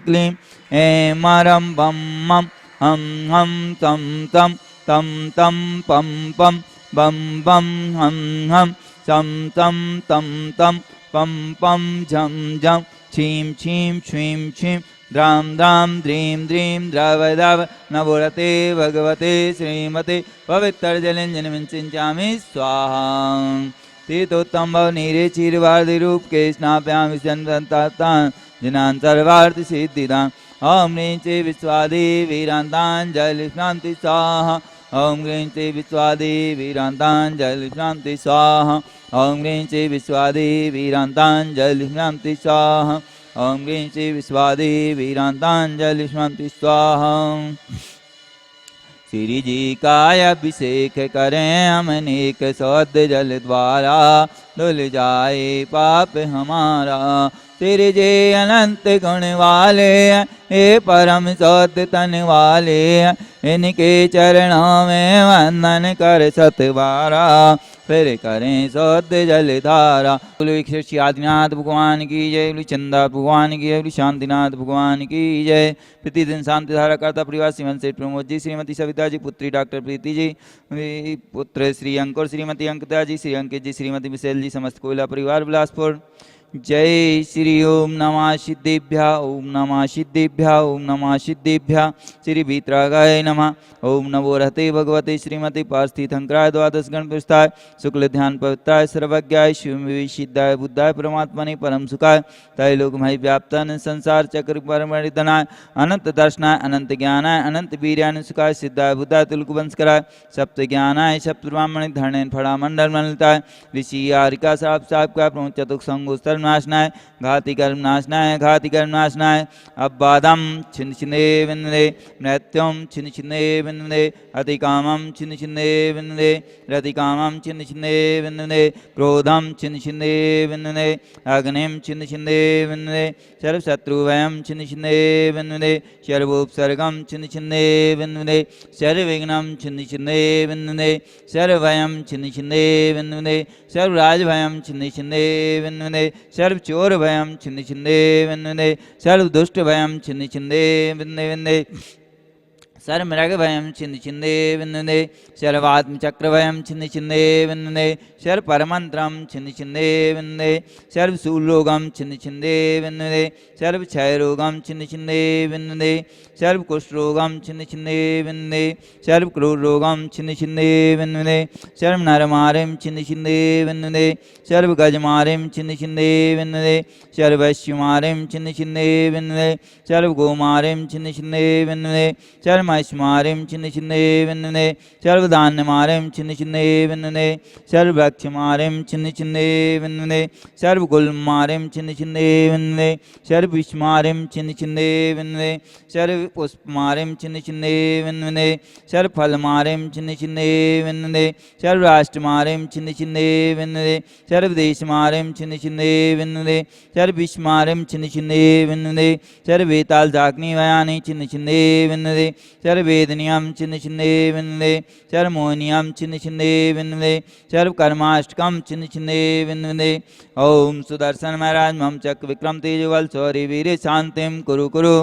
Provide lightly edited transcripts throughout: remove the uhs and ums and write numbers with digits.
क्लीं ऐं रं बं मं हं हं तं तं तं तं पं पं बं बं हं हं चं तं तं तं पं पं झं झं छीं छीं छ्वीं छ्वीं द्रां द्रां द्रीं द्रीं द्रव द्रव नवोरते भगवते श्रीमते पवित्रजलञ्जनमिं सिञ्चामि स्वाहा तीर्थोत्तम भव नीरे क्षीरवादिरूप के स्नाप्यामि सन्तान् जिनान् सर्वार्थसिद्धिदान् ॐ ह्रीं श्री विश्वादिवीरान्ताञ्जलिस्नान्ति स्वाहा ॐ ह्रीं श्री विश्वादिवीरान्ताञ्जलिस्नान्ति स्वाहा ॐ ह्रीं श्री विश्वादिवीरान्ताञ्जलिस्नान्ति स्वाहा ॐ ह्रीं श्री विश्वादिवीरान्ताञ्जलिस्नान्ति स्वाहा श्री जी का अभिषेक करें हम अनेक सौद जल द्वारा धुल जाए पाप हमारा श्री जी अनंत गुण वाले हे परम सौद तन वाले इनके चरणों में वंदन कर सतबारा फिर करें सौद जल धारा। श्री आदिनाथ भगवान की जय, बोली चंदा भगवान की जय, बोली शांतिनाथ भगवान की जय। प्रतिदिन शांति धारा करता परिवार श्रीमंत सेठ प्रमोद जी, श्रीमती सविता जी, पुत्री डॉक्टर प्रीति जी, पुत्र श्री अंकुर, श्रीमती अंकिता जी, श्री अंकित जी, श्रीमती मिसेल जी, समस्त कोयला परिवार बिलासपुर। जय श्री ओम नमः सिद्धिभ्या ओम नमः सिद्धिभ्या ओम नमः सिद्धिभ्या श्री वीतरागाय नमः। ओम नमो रहते भगवते श्रीमती पार्थिथंकराय द्वादश गण पुरुषाय शुक्ल ध्यान पवित्राय सर्वज्ञाय शिव सिद्धाय बुद्धाय परमात्मने परम सुखाय तय लोकमय व्याप्तन संसार चक्र परमणिधनाय अनंत दर्शनाय अनंत ज्ञानाय अनंत वीर्यान सुखाय सिद्धाय बुद्धाय तुलकुवंशकराय सप्त ज्ञानाय सप्त ब्राह्मण धरणेन फड़ा मंडल मंडलताय ऋषि आरिका साप साप का प्रमुख चतुक संगोस्तर नाशनाय घाति कर्म नाशनाय घाति कर्म नाशनाय अब्बादम छिन्न छिन्ने विन्दे मृत्युम छिन्न छिन्ने विन्दे अतिकामम छिन्न छिन्ने विन्दे रतिकामम छिन्न छिन्ने विन्दे क्रोधम छिन्न छिन्ने विन्दे अग्निम छिन्न छिन्ने विन्दे सर्वशत्रुभयं छिन्न छिन्ने विन्दे सर्वोपसर्गम छिन्न छिन्ने विन्दे सर्वविघ्नं छिन्न छिन्ने विन्दे सर्वभयं छिन्न छिन्ने विन्दे सर्वराजभयं छिन्न छिन्ने विन्दे सर्वचोर भयं छिन्न छिन्ने विन्दे सर्वदुष्ट भयं छिन्न छिन्ने विन्दे सर्वमृग भयं छिन्न छिन्ने विन्दे सर्वात्मचक्र भयं छिन्न छिन्ने विन्दे सर्वपरमन्त्रं छिन्न छिन्ने विन्दे सर्वशूलरोगं छिन्न छिन्ने विन्दे सर्वक्षयरोगं छिन्न छिन्ने विन्दे सर्वकुष्ठरोगं छिन्न छिन्ने विन्दे सर्वक्रूररोगं छिन्न छिन्ने विन्दे सर्वनरमारिं छिन्न छिन्ने विन्दे सर्वगजमारिं छिन्न छिन्ने विन्दे सर्ववैश्यमारिं छिन्न छिन्ने विन्दे सर्वगोमारिं छिन्न छिन्ने विन्दे सर्वमैश्मारिं छिन्न छिन्ने विन्दे सर्वधान्यमारिं छिन्न छिन्ने विन्दे सर्वभक्षमारिं छिन्न छिन्ने विन्दे सर्वगुल्मारिं छिन्न छिन्ने विन्दे सर्वविषमारिं छिन्न छिन्ने विन्दे सर्वपुष्पमारिं छिन्न छिन्ने विन्दे सर्वफलमारिं छिन्न छिन्ने विन्दे सर्वराष्ट्रमारिं छिन्न छिन्ने विन्दे सर्वदेशमारिं छिन्न छिन्ने विन्दे सर्वविषमारिं छिन्न छिन्ने विन्दे सर्ववेतालजाग्निवयानि छिन्न छिन्ने विन्दे सर्ववेदनियं छिन्न छिन्ने विन्दे सर्वमोहनियं छिन्न छिन्ने विन्दे सर्वकर्माष्टकं छिन्न छिन्ने विन्दे। ओम सुदर्शन महाराज मम चक्र विक्रम तेजवल शौर्य वीर शांतिं कुरु कुरु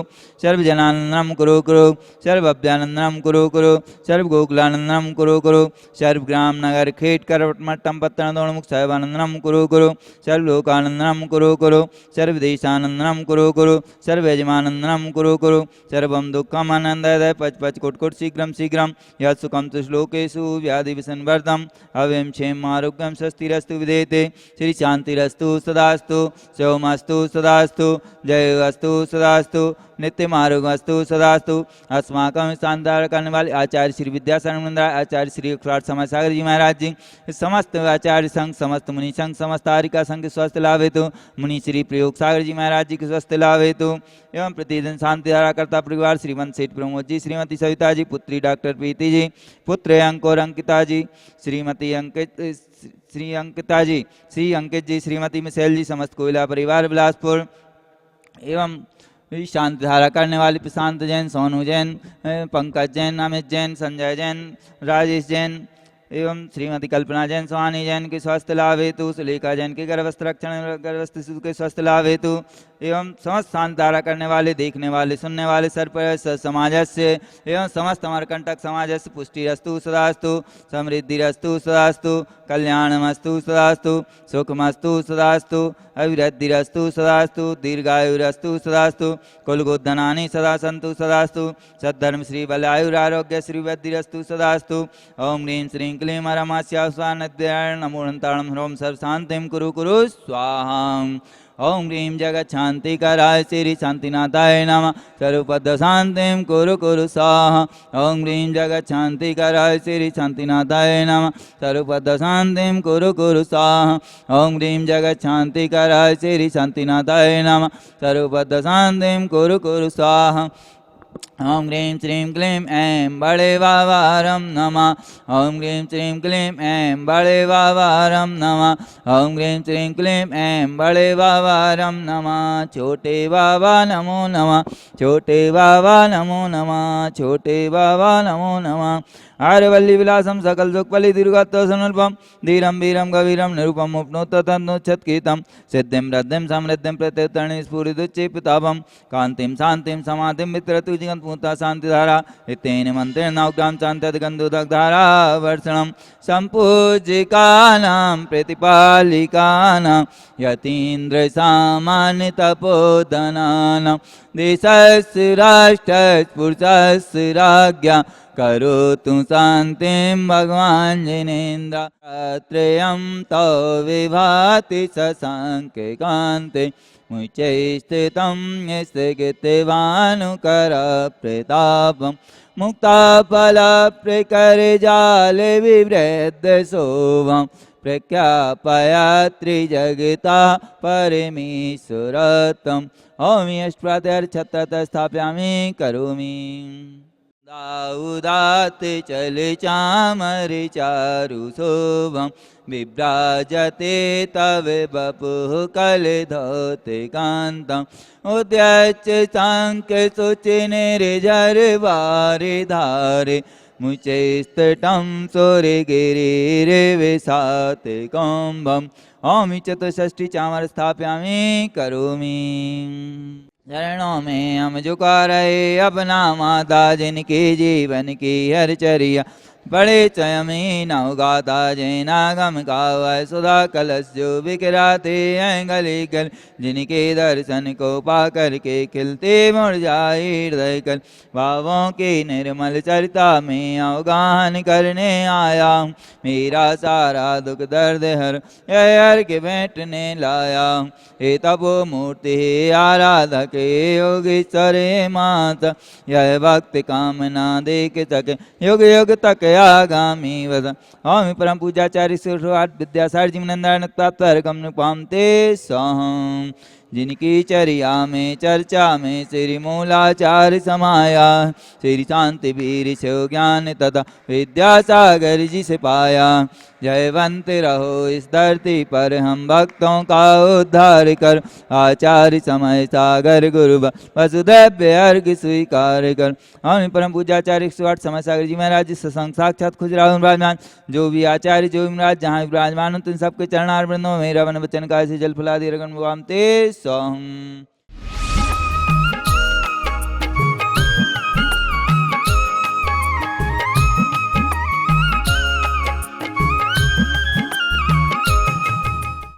सर्वजनानंदनं कुरु कुरु सर्वभ्यानंदनं कुरु कुरु सर्वगोकुलानंदनं कुरु कुरु सर्वग्राम नगर खेट करवटमट्टम पत्तनदोणमुख सर्वानंदनं कुरु कुरु सर्वलोकानंदनं कुरु कुरु सर्वदेशानंदनं कुरु कुरु सर्वयजमानंदनं कुरु कुरु सर्वं दुःखम् आनन्दाय पच पच कोट शीघ्रं शीघ्रं यत् सुखं तु श्लोकेषु व्याधि विसंवर्धम् अव्ययं क्षेम आरोग्यं स्वस्तिरस्तु विदेते श्री शांतिरस्तु सदास्तु शिवमस्तु सदास्तु जयोस्तु सदास्तु नित्यमारोगस्तु सदास्तु। अस्माकं शानदार करने वाले आचार्य श्री विद्यासागर आचार्य श्री अक्षरार्थ समाज सागर जी महाराज जी समस्त आचार्य संघ समस्त मुनि संघ समस्त आरिका संघ स्वस्थ लाभ हेतु मुनि श्री प्रयोग सागर जी महाराज जी के स्वस्थ लाभ हेतु एवं प्रतिदिन शांति धारा करता परिवार श्रीमंत सेठ प्रमोद जी, श्रीमती सविता जी, पुत्री डॉक्टर प्रीति जी, पुत्र अंकुर अंकिता जी, श्रीमती अंकिता जी, श्री अंकित जी, श्रीमती मिसेल जी, समस्त कोयला परिवार बिलासपुर एवं शांति धारा करने वाले प्रशांत जैन, सोनू जैन, पंकज जैन, अमित जैन, संजय जैन, राजेश जैन, एवं श्रीमती कल्पना जैन सोहानी जैन के स्वास्थ्य लाभ हेतु, सुलेखा जैन के गर्भस्थ रक्षण गर्भस्थ शिशु के स्वास्थ्य लाभ हेतु एवं समस्त शांत धारा करने वाले, देखने वाले, सुनने वाले सर्प समाजस्य एवं समस्त अमरकंटक समाजस्य पुष्टिरस्तु सदास्तु, समृद्धिरस्तु सदास्तु, कल्याणमस्तु सदास्तु, सुखमस्तु सदास्तु, अभिवृद्धिरस्तु सदास्तु, दीर्घायुरस्तु सदास्तु, कुलगोधनानि सदा सन्तु सदास्तु, सद्धर्म श्री बलायुरारोग्य श्री वृद्धिरस्तु सदास्तु। ओम ह्रीं श्रीं क्लीं हरमास्या स्वानद्याय नमो नन्ताणं ह्रौं सर्वशान्तिं कुरु कुरु स्वाहा। ओम ह्रीं जगत् शांतिकराय श्री शांतिनाथाय नमः सर्वपद शांतिं कुरु कुरु स्वाहा। ओम ह्रीं जगत् शांतिकराय श्री शांतिनाथाय नमः सर्वपद शांतिं कुरु कुरु स्वाहा। ओम ह्रीं जगत् शांतिकराय श्री शांतिनाथाय नमः सर्वपद शांतिं कुरु कुरु स्वाहा। ओम ह्रीं श्रीं क्लीं ऐं बड़े वावारं नमः। ओम ह्रीं श्रीं क्लीं ऐं बड़े वावारं नमः। ओम ह्रीं श्रीं क्लीं ऐं बड़े वावारं नमः। छोटे बाबा नमो नमः, छोटे बाबा नमो नमः, छोटे बाबा नमो नमः। आर्यवल्ली विलासम सकल सुखपलि दीर्घत्वसनुल्पम धीरम वीरम गवीरम निरूपम उपनोत तन्नोच्छत्कीतम सिद्धिं रद्धिं समृद्धिं प्रत्युत्तरणि स्फुरिदुच्चेपितापम कांतिं शांतिं समाधिं वितरतु जिगन्तपूता शांतिधारा इत्येन मंत्रेण नवग्राम शांत्यधिगन्धुदग्धारा वर्षणं सम्पूजिकानां प्रतिपालिकानां यतीन्द्र सामान्य तपोधनानां देशस्य राष्ट्रस्य पुरुषस्य राज्ञा करोतु शांतिं भगवान् जिनेन्द्र। त्रयं तव विभाति शशाङ्के कान्ते मुचे स्थितं स्थगितवानुकर प्रतापं मुक्ताफलप्रकरजाले विवृद्ध शोभं प्रख्यापयात्रिजगता परमेश्वरत्वम्। ओम अष्टप्रत्यर्छत्रत स्थापयामि करोमि। दाऊदात चल चामर चारु शोभं विभ्राजते तव बपुः कलधौते कान्तम् उद्यच्च शङ्ख शुचिनिर्झरवारि धारे मुचे स्तटं सूर्यगिरिर्विशात कुम्भम्। ओम चतुष्षष्टि चामर स्थापयामि करोमि। चरणों में हम झुका रहे अपना माता जिनके जीवन की हर चर्या बड़े चयमी नवगाता जैनागम गावै सुधा कलश जो बिखराते हैं गली गल जिनके दर्शन को पा करके खिलते मुरझाए हृदय कल भावों के निर्मल चरिता में अवगाहन करने आया हूँ। मेरा सारा दुख दर्द हर हर के बैठने लाया हूँ। हे तपो मूर्ति हे आराधक हे योगीश्वर हे माता यह भक्त कामना देख सके युग युग तक आगामी वद। ओम परम पूजाचार्य सुरवाद विद्यासार जिमनंदन तत्वरकम नुपामते सहम जिनकी चर्या में चर्चा में श्री मूलाचार्य समाया श्री शांति वीर शिव ज्ञान तथा विद्यासागर जी से पाया। जयवंत रहो इस धरती पर हम भक्तों का उद्धार कर आचार्य समय सागर गुरु वसुदेव अर्घ स्वीकार कर। हम परम पूजाचार्य सुवाट समय सागर जी महाराज सत्संग साक्षात खुजराहो विराजमान जो भी आचार्य जो भी महाराज जहाँ विराजमान हो तुम सबके चरणार वृंदों में रवन वचन का से जल फुलादि रगन मुआमते स्वाहम।